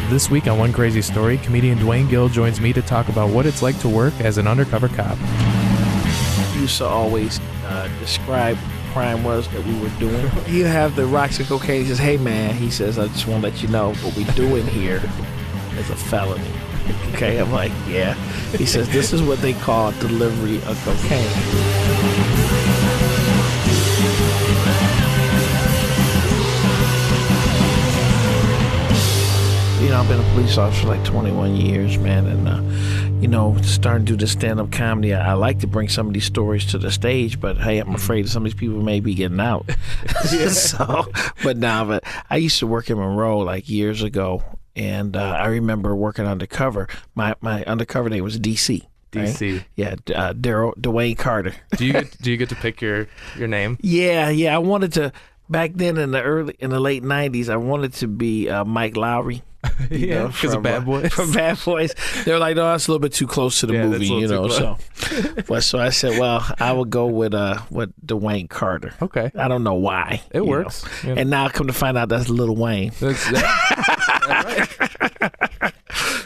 This week on One Crazy Story, comedian Dwayne Gill joins me to talk about what it's like to work as an undercover cop. He used to always describe what crime was that we were doing. He'd have the rocks and cocaine. He says, hey man, he says, I just want to let you know what we're doing here is a felony. Okay, I'm like, yeah. He says, this is what they call delivery of cocaine. You know, I've been a police officer for like 21 years, man, and, you know, starting to do this stand-up comedy, I like to bring some of these stories to the stage, but, hey, I'm afraid some of these people may be getting out. But I used to work in Monroe, like, years ago, and I remember working undercover. My undercover name was DC. DC. Right? Yeah, Dwayne Carter. Do you get to pick your name? Yeah, I wanted to, back then in the late 90s, I wanted to be Mike Lowry. Yeah, because of Bad Boys. From Bad Boys. They were like, no, that's a little bit too close to the movie, you know. So I said, well, I would go with Dwayne Carter. Okay. I don't know why. It works. Yeah. And now I come to find out that's Lil Wayne. That's right.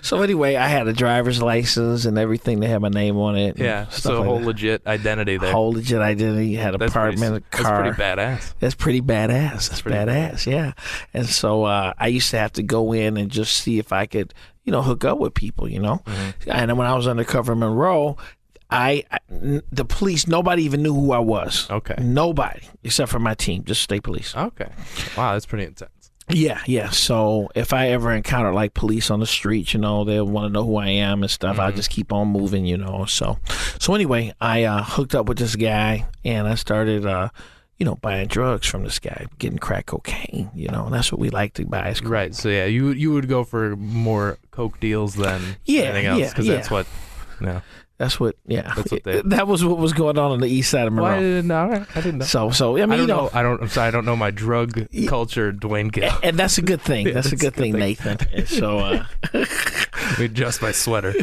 So anyway, I had a driver's license and everything. They had my name on it. Yeah, so a whole legit identity there. Whole legit identity. Had an apartment, a car. That's pretty badass. That's pretty badass. That's pretty badass, yeah. And so I used to have to go in and just see if I could, you know, hook up with people, you know. Mm-hmm. And then when I was undercover in Monroe, the police, nobody even knew who I was. Okay. Nobody, except for my team, just state police. Okay. Wow, that's pretty intense. Yeah. So if I ever encounter like police on the street, you know, they'll want to know who I am and stuff. Mm-hmm. I'll just keep on moving, you know. So anyway, I hooked up with this guy and I started, buying drugs from this guy, getting crack cocaine, you know. And that's what we like to buy. Right. So yeah, you would go for more coke deals than anything else because that's what, yeah. That's what, yeah. That's what that was what was going on the east side of Monroe. Well, I didn't know. So I mean, I don't know my drug culture, Dwayne Gill. And that's a good thing. That's a good thing, Nathan. And so we adjust my sweater.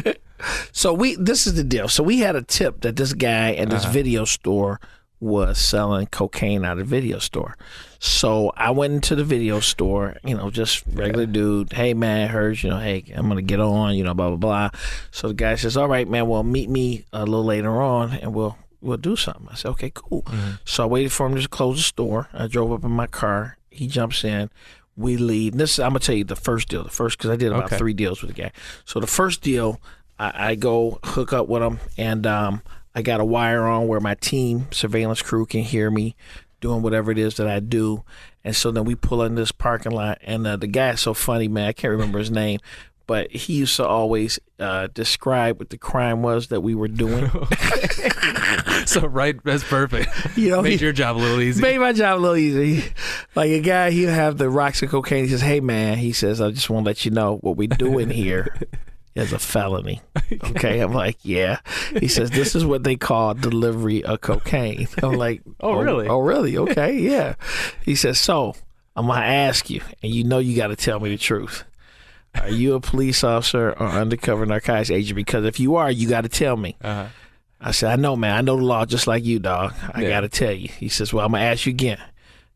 So this is the deal. So we had a tip that this guy at this video store was selling cocaine out of the video store. So I went into the video store, you know, just regular dude. Hey, man, I heard, you know, hey, I'm going to get on, you know, blah, blah, blah. So the guy says, all right, man, well, meet me a little later on and we'll do something. I said, okay, cool. Mm-hmm. So I waited for him to close the store. I drove up in my car. He jumps in. We leave. I'm going to tell you the first deal. Because I did about 3 deals with the guy. So the first deal, I go hook up with him and I got a wire on where my team, surveillance crew, can hear me doing whatever it is that I do. And so then we pull in this parking lot, and the guy's so funny, man. I can't remember his name, but he used to always describe what the crime was that we were doing. So, right, that's perfect. You know, made your job a little easy. Made my job a little easy. Like a guy, he'll have the rocks and cocaine. He says, hey, man, he says, I just want to let you know what we're doing here is a felony. Okay, I'm like, yeah. He says, this is what they call delivery of cocaine. I'm like, oh, really? Oh, really? Okay, yeah. He says, so I'm going to ask you, and you know you got to tell me the truth. Are you a police officer or undercover narcotics agent? Because if you are, you got to tell me. Uh-huh. I said, I know, man. I know the law just like you, dog. I got to tell you. He says, well, I'm going to ask you again.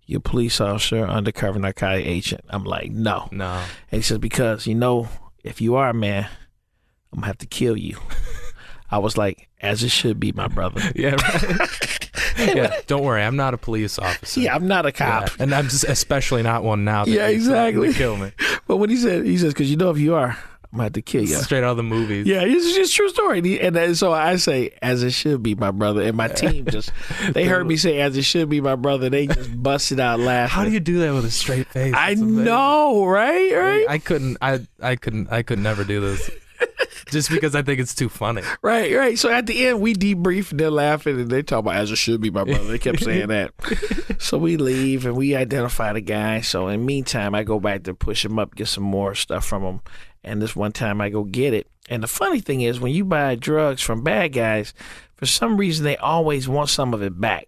You a police officer or undercover narcotics agent? I'm like, no. And he says, because, you know, if you are, man, I'm going to have to kill you. I was like, as it should be, my brother. Yeah, right. Yeah, don't worry. I'm not a police officer. Yeah, I'm not a cop. Yeah, and I'm just especially not one now. Yeah, exactly. Kill me. But when he says, because you know if you are, I'm going to have to kill you. Straight out of the movies. Yeah, it's just a true story. And so I say, as it should be, my brother. And my team they heard me say, as it should be, my brother. They just busted out laughing. How do you do that with a straight face? I know, right? I could never do this. Just because I think it's too funny. Right. So at the end, we debrief and they're laughing and they talk about as it should be, my brother. They kept saying that. So we leave and we identify the guy. So in the meantime, I go back to push him up, get some more stuff from him. And this one time I go get it. And the funny thing is when you buy drugs from bad guys, for some reason they always want some of it back.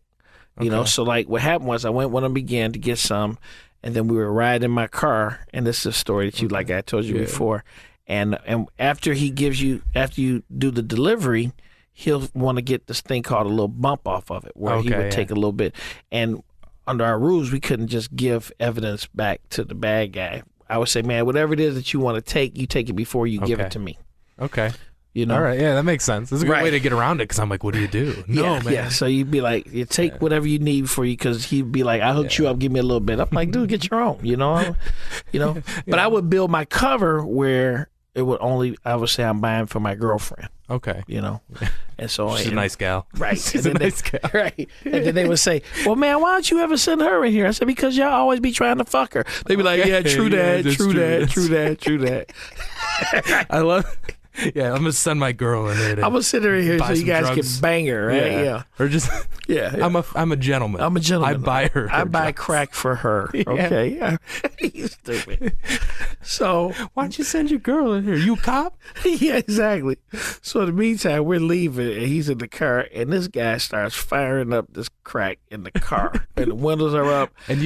You know, so like what happened was I went when I began to get some and then we were riding in my car. And this is a story that like I told you before. And after you do the delivery, he'll want to get this thing called a little bump off of it, where he would take a little bit. And under our rules, we couldn't just give evidence back to the bad guy. I would say, man, whatever it is that you want to take, you take it before you give it to me. Okay. You know? All right. Yeah, that makes sense. It's a good way to get around it because I'm like, what do you do? No, man. Yeah. So you'd be like, you take whatever you need for you because he'd be like, I hooked you up, give me a little bit. I'm like, dude, get your own. You know. But I would build my cover where it would only. I would say I'm buying for my girlfriend. Okay. You know. And so she's a nice gal. Right. She's a nice gal. Right. And then they would say, well, man, why don't you ever send her in here? I said, because y'all always be trying to fuck her. They'd be like, yeah, true that. I love. Yeah, I'm gonna send my girl in there. I'm gonna sit her in here so you guys can bang her, right? Yeah. Or just I'm a gentleman. I'm a gentleman. I buy her. I buy crack for her. Okay. Yeah. You stupid. So why don't you send your girl in here? You a cop? Yeah, exactly. So in the meantime, we're leaving and he's in the car and this guy starts firing up this crack in the car and the windows are up. And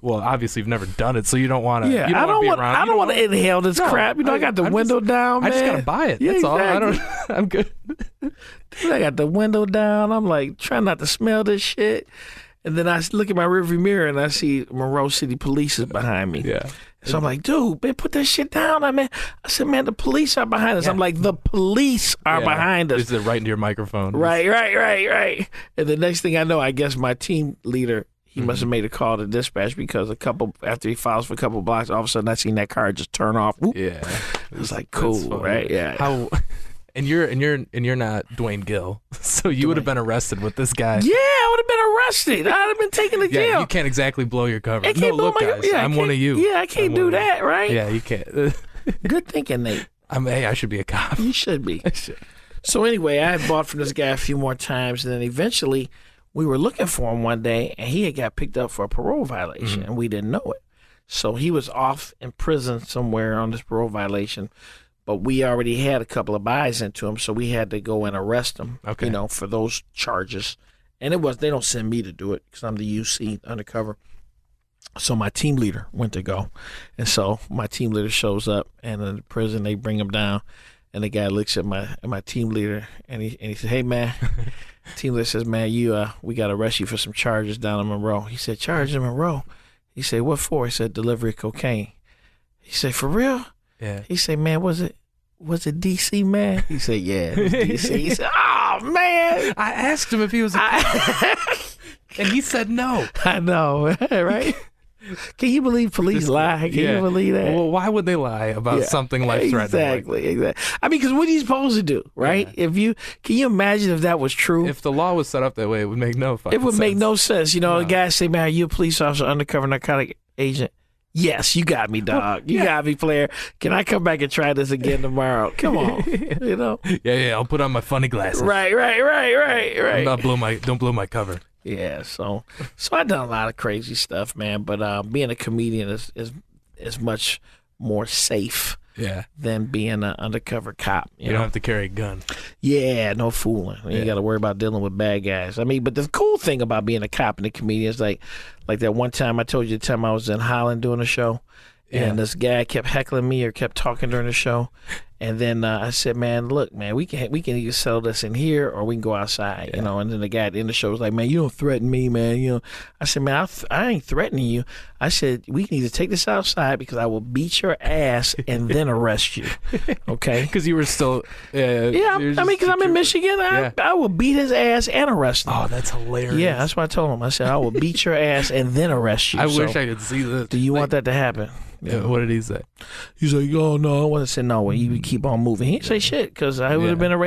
obviously you've never done it, so you don't want to. Yeah, I don't want to inhale this crap. You know, I got the window down, man. I just gotta buy it. That's all. I'm good. I got the window down. I'm like trying not to smell this shit. And then I look at my rearview mirror and I see Monroe City Police is behind me. Yeah. So I'm like, dude, man, put that shit down. I said, man, the police are behind us. Yeah. I'm like, the police are behind us. Is it right into your microphone? Right. And the next thing I know, I guess my team leader, he must have made a call to dispatch because after he files for a couple blocks, all of a sudden I seen that car just turn off. Whoop. Yeah. It was like, cool, right? Yeah. And you're not Dwayne Gill, so you would have been arrested with this guy. Yeah, I would have been arrested. I'd have been taken to jail. Yeah, you can't exactly blow your cover. Guys, I'm one of you. Yeah, I can't do that, right? Yeah, you can't. Good thinking, Nate. I should be a cop. You should be. I should. So anyway, I had bought from this guy a few more times, and then eventually we were looking for him one day, and he had got picked up for a parole violation, and we didn't know it. So he was off in prison somewhere on this parole violation. But we already had a couple of buys into him, so we had to go and arrest him, for those charges. And they don't send me to do it because I'm the UC undercover. So my team leader went to go. And so my team leader shows up, and in the prison, they bring him down. And the guy looks at my team leader, and he said, hey, man. Team leader says, man, we got to arrest you for some charges down in Monroe. He said, charges in Monroe? He said, what for? He said, delivery of cocaine. He said, for real? Yeah. He said, man, was it DC, man? He said, yeah, it was DC. He said, oh, man. I asked him if he was a cop, and he said no. I know, right? Can you believe police lie? Can you believe that? Well, why would they lie about something life-threatening? Exactly. I mean, because what are you supposed to do, right? Yeah. Can you imagine if that was true? If the law was set up that way, it would make no fucking sense. It would make no sense. You know, the guy say, man, are you a police officer, undercover narcotic agent? Yes, you got me, dog. You got me, player. Can I come back and try this again tomorrow? Come on, you know. Yeah. I'll put on my funny glasses. Right. Don't blow my cover. Yeah. So I done a lot of crazy stuff, man. But being a comedian is much more safe. Yeah. Than being an undercover cop. You don't have to carry a gun. Yeah, no fooling. You got to worry about dealing with bad guys. I mean, but the cool thing about being a cop and a comedian is like that one time I told you the time I was in Holland doing a show, and this guy kept heckling me or kept talking during the show. And then I said, man, look, man, we can either settle this in here or we can go outside, you know. And then the guy at the end of the show was like, man, you don't threaten me, man. You know, I said, man, I ain't threatening you. I said, we need to take this outside because I will beat your ass and then arrest you. Okay? Because you were still. Because I'm in Michigan. I will beat his ass and arrest him. Oh, that's hilarious. Yeah, that's what I told him. I said, I will beat your ass and then arrest you. I wish I could see this. Do you want that to happen? Yeah. What did he say? He's like, oh, no. I said, no, he would keep on moving. He didn't say shit because I would have been he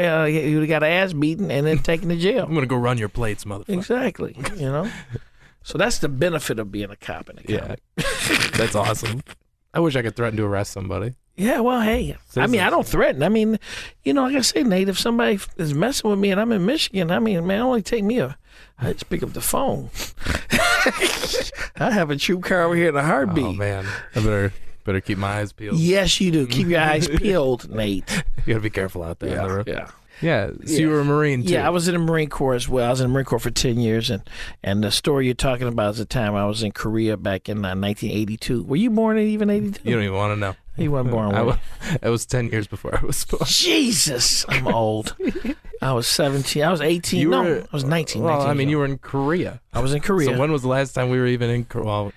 would have got an ass beaten and then taken to jail. I'm going to go run your plates, motherfucker. Exactly. You know? So that's the benefit of being a cop and a comic. Yeah. That's awesome. I wish I could threaten to arrest somebody. Yeah, well, hey. I mean, I don't threaten. I mean, you know, like I say, Nate, if somebody is messing with me and I'm in Michigan, I mean, man, only take me I just pick up the phone. I have a troop car over here in a heartbeat. Oh, man. I better keep my eyes peeled. Yes, you do. Keep your eyes peeled, Nate. You got to be careful out there. On the road. Yeah. Yeah, so you were a Marine, too. Yeah, I was in the Marine Corps as well. I was in the Marine Corps for 10 years, and the story you're talking about is the time I was in Korea back in 1982. Were you born in even 82? You don't even want to know. You weren't born. I was 10 years before I was born. Jesus, I'm old. I was 17. I was 18. I was 19. Well, 19 I mean, you were in Korea. I was in Korea. So when was the last time we were even in Korea? Well,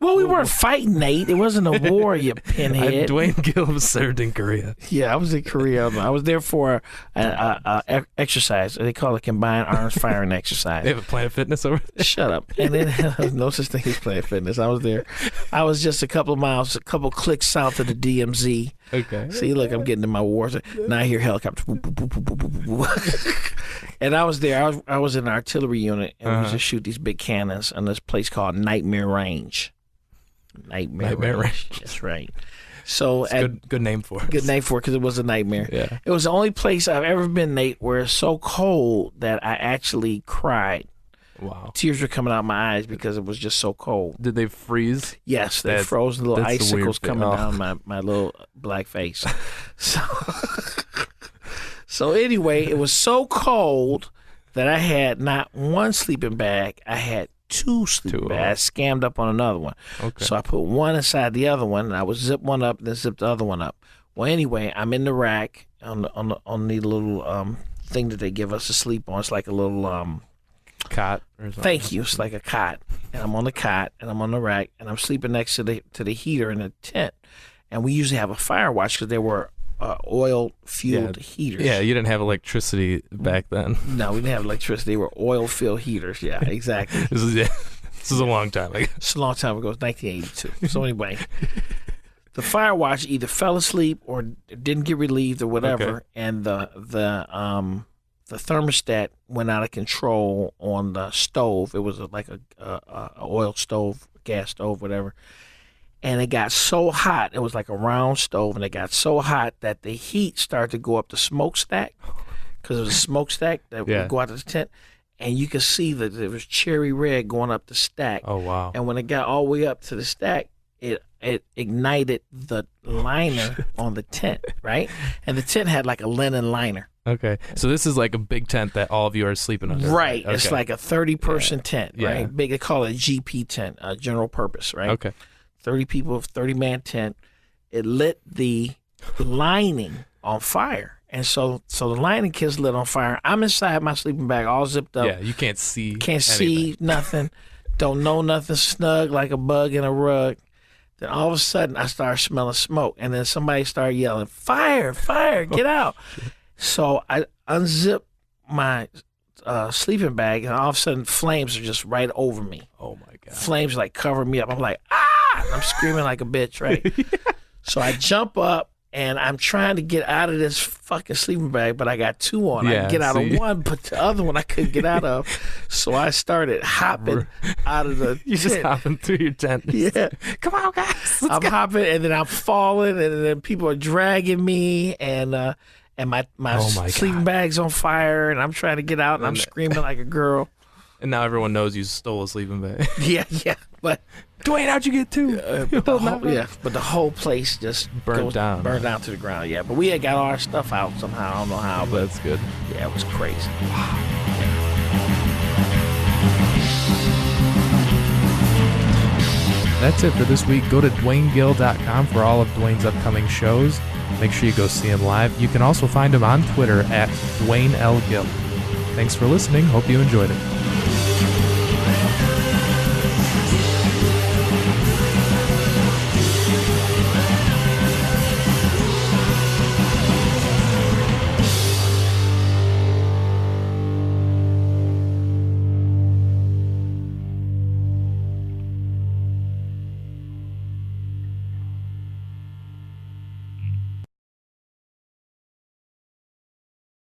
Well, we weren't fighting, Nate. It wasn't a war, you pinhead. Dwayne Gill served in Korea. Yeah, I was in Korea. I was there for exercise. They call it combined arms firing exercise. They have a Planet Fitness over there? Shut up. And then no such thing as Planet Fitness. I was there. I was just a couple clicks south of the DMZ. Okay. See, look, I'm getting in my wars. Now I hear helicopters. And I was there. I was in an artillery unit, and we used to shoot these big cannons on this place called Nightmare Range. Nightmare Range. That's right. So good name for it. Good name for it because it was a nightmare. Yeah. It was the only place I've ever been, Nate, where it's so cold that I actually cried. Wow. Tears were coming out my eyes because it was just so cold. Did they freeze? Yes, they froze little icicles coming down my little black face. So anyway, it was so cold that I had not one sleeping bag. I had two sleeping bags. I scammed up on another one. Okay. So I put one inside the other one, and I would zip one up, then zip the other one up. Well, anyway, I'm in the rack on the little thing that they give us to sleep on. It's like a little cot or something. Thank you. It's like a cot, and I'm on the cot, and I'm on the rack, and I'm sleeping next to the heater in the tent. And we usually have a fire watch because there were oil-fueled heaters. Yeah, you didn't have electricity back then. No, we didn't have electricity. They were oil-filled heaters. Yeah, exactly. This is a long time ago. It's a long time ago. It's 1982. So anyway, the fire watch either fell asleep or didn't get relieved or whatever, and the thermostat went out of control on the stove. It was like a oil stove, gas stove, whatever. And it got so hot, it was like a round stove, and it got so hot that the heat started to go up the smokestack, because it was a smokestack that would go out to the tent, and you could see that it was cherry red going up the stack. Oh, wow. And when it got all the way up to the stack, it ignited the liner on the tent, right? And the tent had like a linen liner. Okay. So this is like a big tent that all of you are sleeping under. Right. Okay. It's like a 30-person tent, right? Yeah. Big. They call it a GP tent, general purpose, right? Okay. 30 people, 30-man tent. It lit the lining on fire. And so the lining gets lit on fire. I'm inside my sleeping bag, all zipped up. Yeah, you can't see see nothing. Don't know nothing, snug like a bug in a rug. Then all of a sudden, I started smelling smoke. And then somebody started yelling, "Fire, fire, get out." So I unzipped my sleeping bag, and all of a sudden, flames are just right over me. Oh, my God. Flames like cover me up. I'm like, ah! I'm screaming like a bitch, right? So I jump up, and I'm trying to get out of this fucking sleeping bag, but I got two on. I can get out of one, but the other one I couldn't get out of. So I started hopping out of the You're just hopping through your tent. Yeah. Come on, guys. I'm hopping, and then I'm falling, and then people are dragging me, and my sleeping bag's on fire, and I'm trying to get out, and I'm screaming like a girl. And now everyone knows you stole a sleeping bag. Yeah. But Dwayne, how'd you get two? But the whole place just burned down to the ground. Yeah, but we had got all our stuff out somehow. I don't know how, but that's good. Yeah, it was crazy. Wow. That's it for this week. Go to DwayneGill.com for all of Dwayne's upcoming shows. Make sure you go see him live. You can also find him on Twitter at Dwayne L. Gill. Thanks for listening. Hope you enjoyed it.